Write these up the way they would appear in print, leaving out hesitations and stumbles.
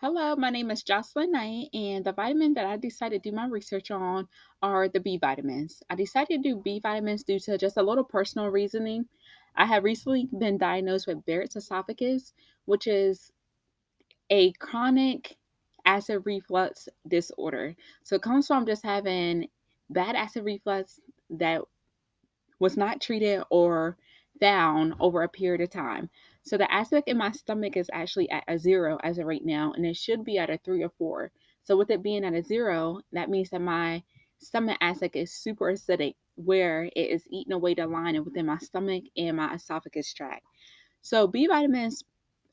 Hello, my name is Jocelyn Knight, and the vitamin that I decided to do my research on are the B vitamins. I decided to do B vitamins due to just a little personal reasoning. I have recently been diagnosed with Barrett's esophagus, which is a chronic acid reflux disorder. So it comes from just having bad acid reflux that was not treated or found over a period of time. So the acid in my stomach is actually at a 0 as of right now, and it should be at a 3 or 4. So with it being at a 0, that means that my stomach acid is super acidic, where it is eating away the lining within my stomach and my esophagus tract. So B vitamins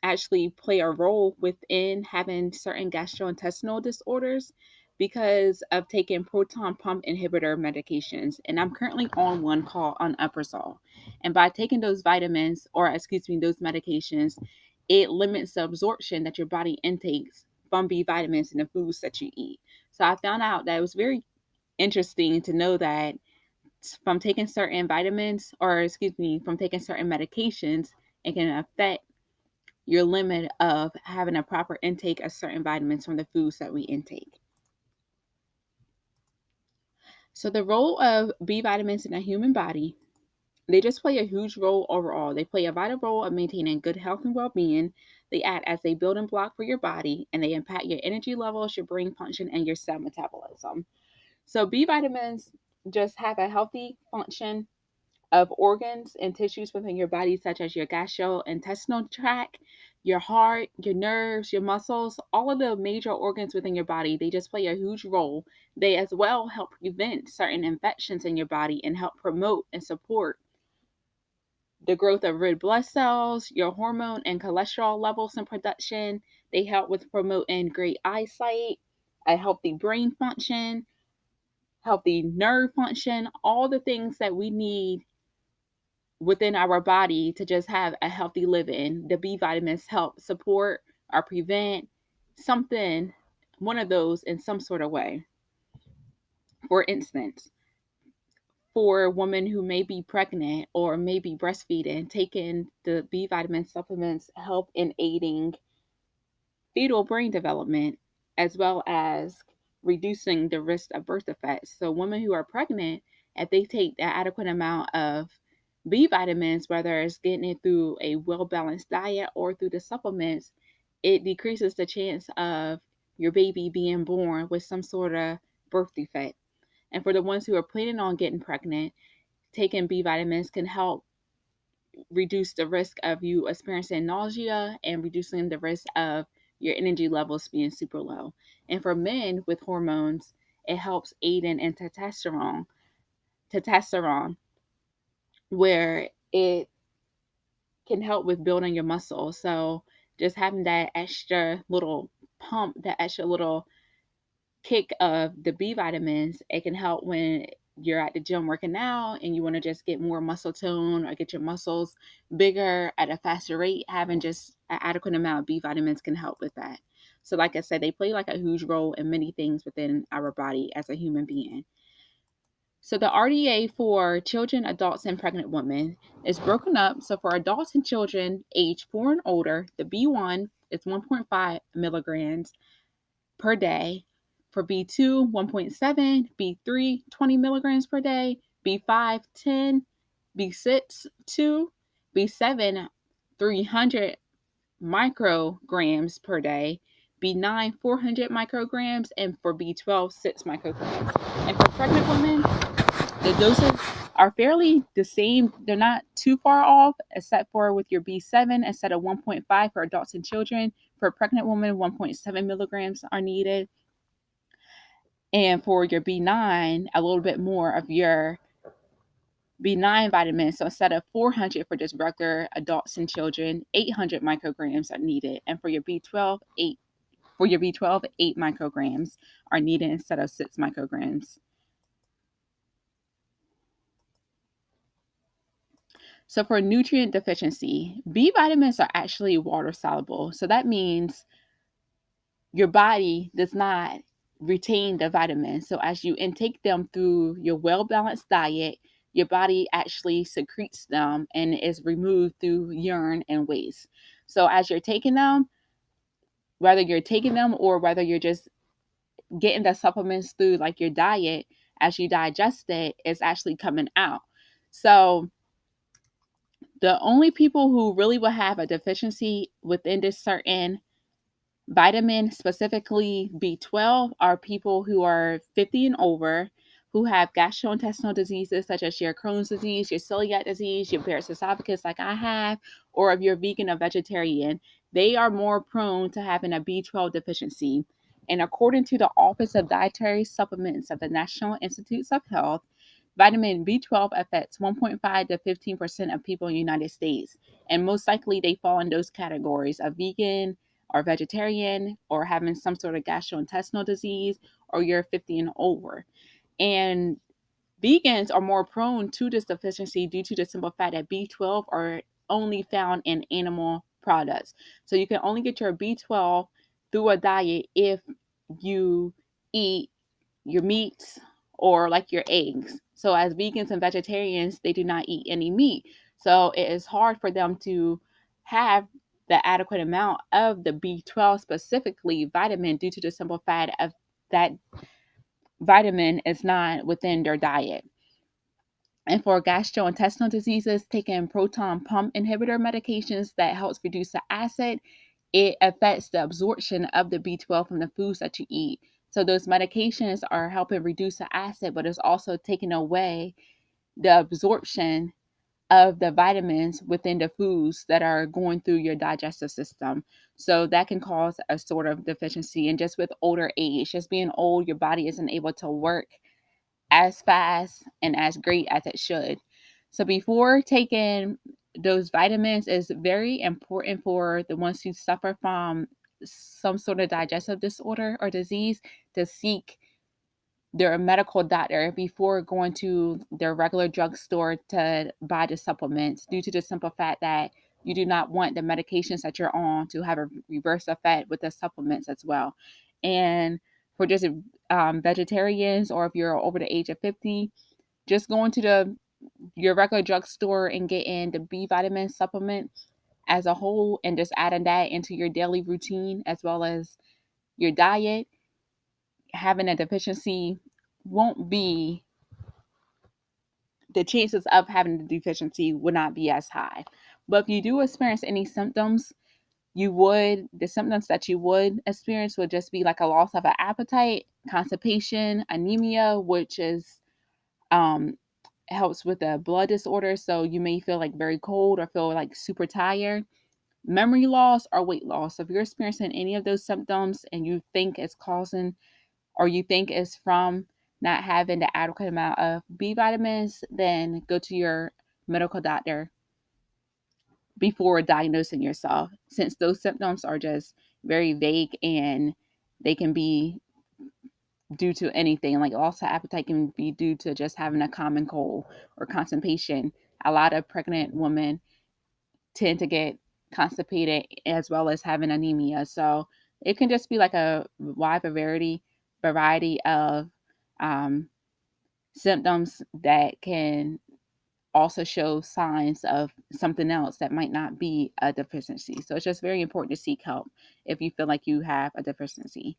actually play a role within having certain gastrointestinal disorders because of taking proton pump inhibitor medications. And I'm currently on one called Omeprazole. And by taking those vitamins, or excuse me, those medications, it limits the absorption that your body intakes from B vitamins in the foods that you eat. So I found out that it was very interesting to know that from taking certain vitamins, or excuse me, from taking certain medications, it can affect your limit of having a proper intake of certain vitamins from the foods that we intake. So the role of B vitamins in the human body, they just play a huge role overall. They play a vital role of maintaining good health and well-being. They act as a building block for your body, and they impact your energy levels, your brain function, and your cell metabolism. So B vitamins just have a healthy function of organs and tissues within your body, such as your gastrointestinal tract, your heart, your nerves, your muscles, all of the major organs within your body. They just play a huge role. They as well help prevent certain infections in your body and help promote and support the growth of red blood cells, your hormone and cholesterol levels and production. They help with promoting great eyesight, a healthy brain function, healthy nerve function, all the things that we need within our body to just have a healthy living. The B vitamins help support or prevent something, one of those in some sort of way. For instance, for women who may be pregnant or may be breastfeeding, taking the B vitamin supplements help in aiding fetal brain development as well as reducing the risk of birth defects. So, women who are pregnant, if they take the adequate amount of B vitamins, whether it's getting it through a well balanced diet or through the supplements, it decreases the chance of your baby being born with some sort of birth defect. And for the ones who are planning on getting pregnant, taking B vitamins can help reduce the risk of you experiencing nausea and reducing the risk of your energy levels being super low. And for men with hormones, it helps aid in testosterone, where it can help with building your muscle. So just having that extra little pump, that extra little kick of the B vitamins, it can help when you're at the gym working out and you want to just get more muscle tone or get your muscles bigger at a faster rate. Having just an adequate amount of B vitamins can help with that. So, like I said, they play like a huge role in many things within our body as a human being. So, the RDA for children, adults, and pregnant women is broken up. So, for adults and children age 4 and older, the B1 is 1.5 milligrams per day. For B2, 1.7, B3, 20 milligrams per day, B5, 10, B6, 2, B7, 300 micrograms per day, B9, 400 micrograms, and for B12, 6 micrograms. And for pregnant women, the doses are fairly the same. They're not too far off, except for with your B7, instead of 1.5 for adults and children, for a pregnant woman, 1.7 milligrams are needed. And for your B9, a little bit more of your B9 vitamins. So instead of 400 for just regular adults and children, 800 micrograms are needed. And for your B12, 8 micrograms are needed instead of 6 micrograms. So for nutrient deficiency, B vitamins are actually water soluble. So that means your body does not retain the vitamins. So as you intake them through your well balanced diet, your body actually secretes them and is removed through urine and waste. So as you're taking them, whether you're taking them or whether you're just getting the supplements through like your diet, as you digest it, it's actually coming out. So the only people who really will have a deficiency within this certain vitamin, specifically B12, are people who are 50 and over, who have gastrointestinal diseases such as your Crohn's disease, your celiac disease, your Barrett's esophagus, like I have, or if you're vegan or vegetarian. They are more prone to having a B12 deficiency. And according to the Office of Dietary Supplements of the National Institutes of Health, vitamin B12 affects 1.5 to 15% of people in the United States. And most likely they fall in those categories of vegan, or vegetarian, or having some sort of gastrointestinal disease, or you're 50 and over. And vegans are more prone to this deficiency due to the simple fact that B12 are only found in animal products. So you can only get your B12 through a diet if you eat your meats or like your eggs. So as vegans and vegetarians, they do not eat any meat. So it is hard for them to have the adequate amount of the B12, specifically vitamin, due to the simple fact of that vitamin is not within their diet. And for gastrointestinal diseases, taking proton pump inhibitor medications that helps reduce the acid, it affects the absorption of the B12 from the foods that you eat. So those medications are helping reduce the acid, but it's also taking away the absorption of the vitamins within the foods that are going through your digestive system. So that can cause a sort of deficiency. And just with older age, just being old, your body isn't able to work as fast and as great as it should. So before taking those vitamins, is very important for the ones who suffer from some sort of digestive disorder or disease to seek their medical doctor before going to their regular drugstore to buy the supplements, due to the simple fact that you do not want the medications that you're on to have a reverse effect with the supplements as well. And for just vegetarians, or if you're over the age of 50, just going to your regular drugstore and getting the B vitamin supplement as a whole, and just adding that into your daily routine as well as your diet, having a deficiency won't be, the chances of having the deficiency would not be as high. But if you do experience any symptoms, the symptoms that you would experience would just be like a loss of an appetite, constipation, anemia, which is um, helps with the blood disorder. So you may feel like very cold or feel like super tired, memory loss, or weight loss. So if you're experiencing any of those symptoms and you think it's causing, or you think it's from not having the adequate amount of B vitamins, then go to your medical doctor before diagnosing yourself, since those symptoms are just very vague and they can be due to anything. Like loss of appetite can be due to just having a common cold or constipation. A lot of pregnant women tend to get constipated as well as having anemia. So it can just be like a wide variety of um, symptoms that can also show signs of something else that might not be a deficiency. So it's just very important to seek help if you feel like you have a deficiency.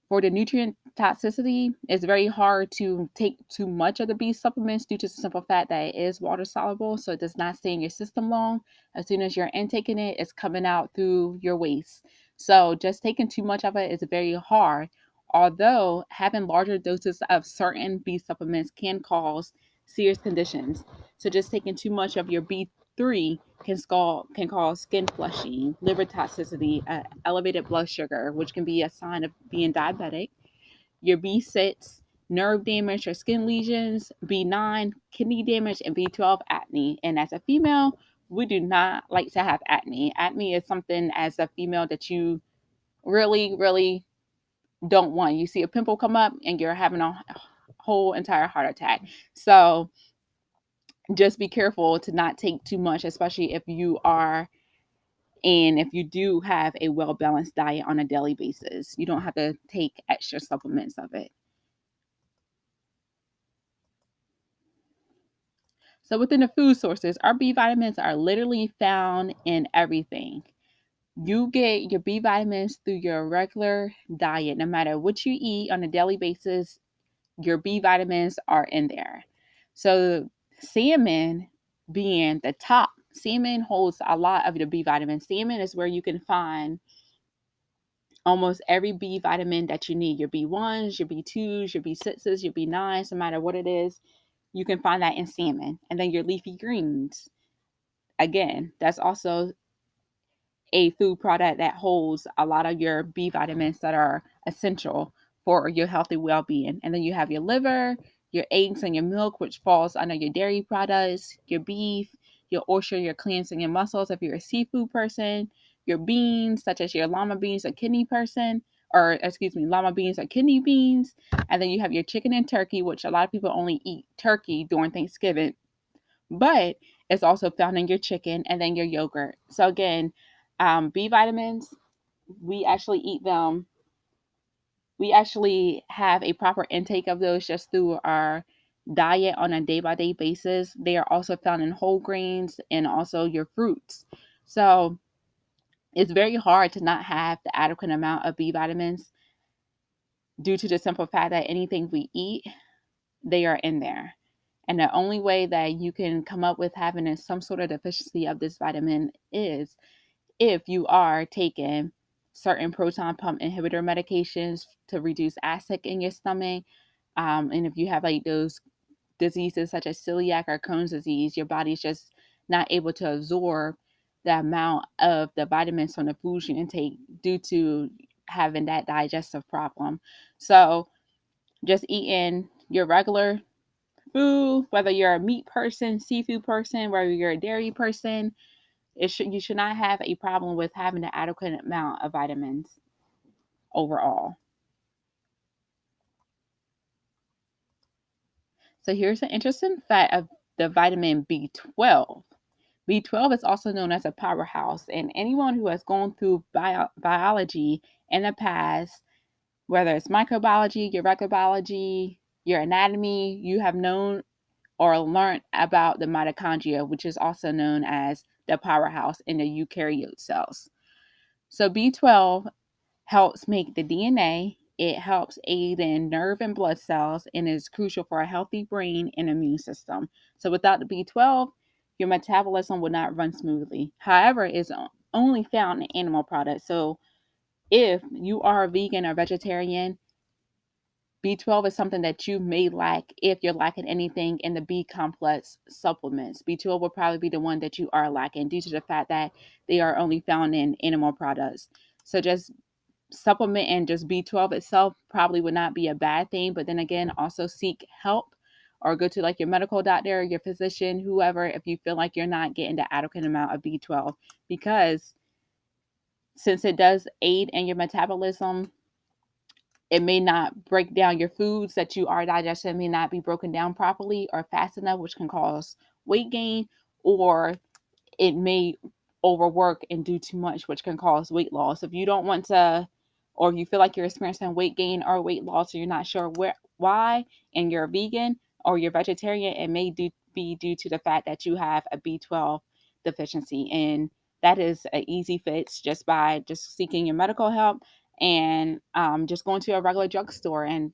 For the nutrient toxicity, it's very hard to take too much of the B supplements due to the simple fact that it is water soluble, so it does not stay in your system long. As soon as you're intaking it, it's coming out through your waste. So just taking too much of it is very hard. Although having larger doses of certain B supplements can cause serious conditions. So just taking too much of your B3 can cause skin flushing, liver toxicity, elevated blood sugar, which can be a sign of being diabetic, your B6, nerve damage or skin lesions, B9, kidney damage, and B12, acne. And as a female, we do not like to have acne. Acne is something as a female that you really, really don't want. You see a pimple come up and you're having a whole entire heart attack. So just be careful to not take too much, especially if you are, and if you do have a well balanced diet on a daily basis. You don't have to take extra supplements of it. So, within the food sources, our B vitamins are literally found in everything. You get your B vitamins through your regular diet. No matter what you eat on a daily basis, your B vitamins are in there. So, salmon being the top, salmon holds a lot of the B vitamins. Salmon is where you can find almost every B vitamin that you need, your B1s, your B2s, your B6s, your B9s, no matter what it is, you can find that in salmon. And then your leafy greens. Again, that's also a food product that holds a lot of your B vitamins that are essential for your healthy well-being. And then you have your liver, your eggs, and your milk, which falls under your dairy products, your beef, your oyster, your clams, and your mussels if you're a seafood person, your beans, such as your lima beans or kidney person, or excuse me, lima beans or kidney beans. And then you have your chicken and turkey, which a lot of people only eat turkey during Thanksgiving, but it's also found in your chicken and then your yogurt. So again, B vitamins, we actually eat them. We actually have a proper intake of those just through our diet on a day by day basis. They are also found in whole grains and also your fruits. So it's very hard to not have the adequate amount of B vitamins due to the simple fact that anything we eat, they are in there. And the only way that you can come up with having some sort of deficiency of this vitamin is if you are taking certain proton pump inhibitor medications to reduce acid in your stomach. And if you have like those diseases such as celiac or Crohn's disease, your body's just not able to absorb the amount of the vitamins from the foods you intake due to having that digestive problem. So just eating your regular food, whether you're a meat person, seafood person, whether you're a dairy person, you should not have a problem with having the adequate amount of vitamins overall. So here's an interesting fact of the vitamin B12. B12 is also known as a powerhouse, and anyone who has gone through biology in the past, whether it's microbiology, your biology, your anatomy, you have known or learned about the mitochondria, which is also known as the powerhouse in the eukaryote cells. So B12 helps make the DNA. It helps aid in nerve and blood cells and is crucial for a healthy brain and immune system. So without the B12, your metabolism would not run smoothly. However, it's only found in animal products. So if you are a vegan or vegetarian, B12 is something that you may lack if you're lacking anything in the B complex supplements. B12 will probably be the one that you are lacking due to the fact that they are only found in animal products. So just supplement and just B12 itself probably would not be a bad thing. But then again, also seek help or go to like your medical doctor, your physician, whoever, if you feel like you're not getting the adequate amount of B12. Because since it does aid in your metabolism, it may not break down your foods that you are digesting, may not be broken down properly or fast enough, which can cause weight gain, or it may overwork and do too much, which can cause weight loss. If you don't want to, or if you feel like you're experiencing weight gain or weight loss, or you're not sure why, and you're a vegan or you're vegetarian, it may be due to the fact that you have a B12 deficiency. And that is an easy fix just by just seeking your medical help and just going to a regular drugstore and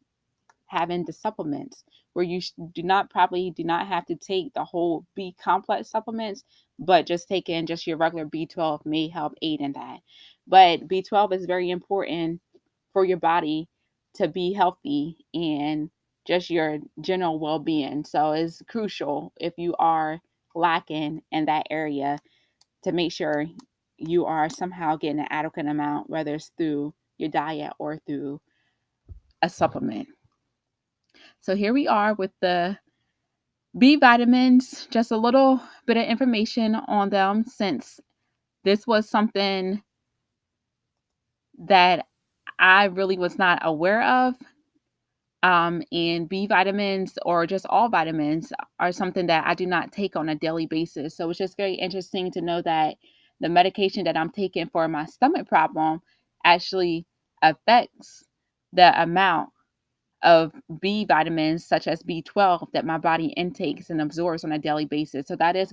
having the supplements where you do not have to take the whole B complex supplements, but just taking just your regular B12 may help aid in that. But B12 is very important for your body to be healthy and just your general well-being. So it's crucial if you are lacking in that area to make sure you are somehow getting an adequate amount, whether it's through your diet or through a supplement. So here we are with the B vitamins, just a little bit of information on them since this was something that I really was not aware of. And B vitamins or just all vitamins are something that I do not take on a daily basis. So it's just very interesting to know that the medication that I'm taking for my stomach problem actually affects the amount of B vitamins, such as B12, that my body intakes and absorbs on a daily basis. So that is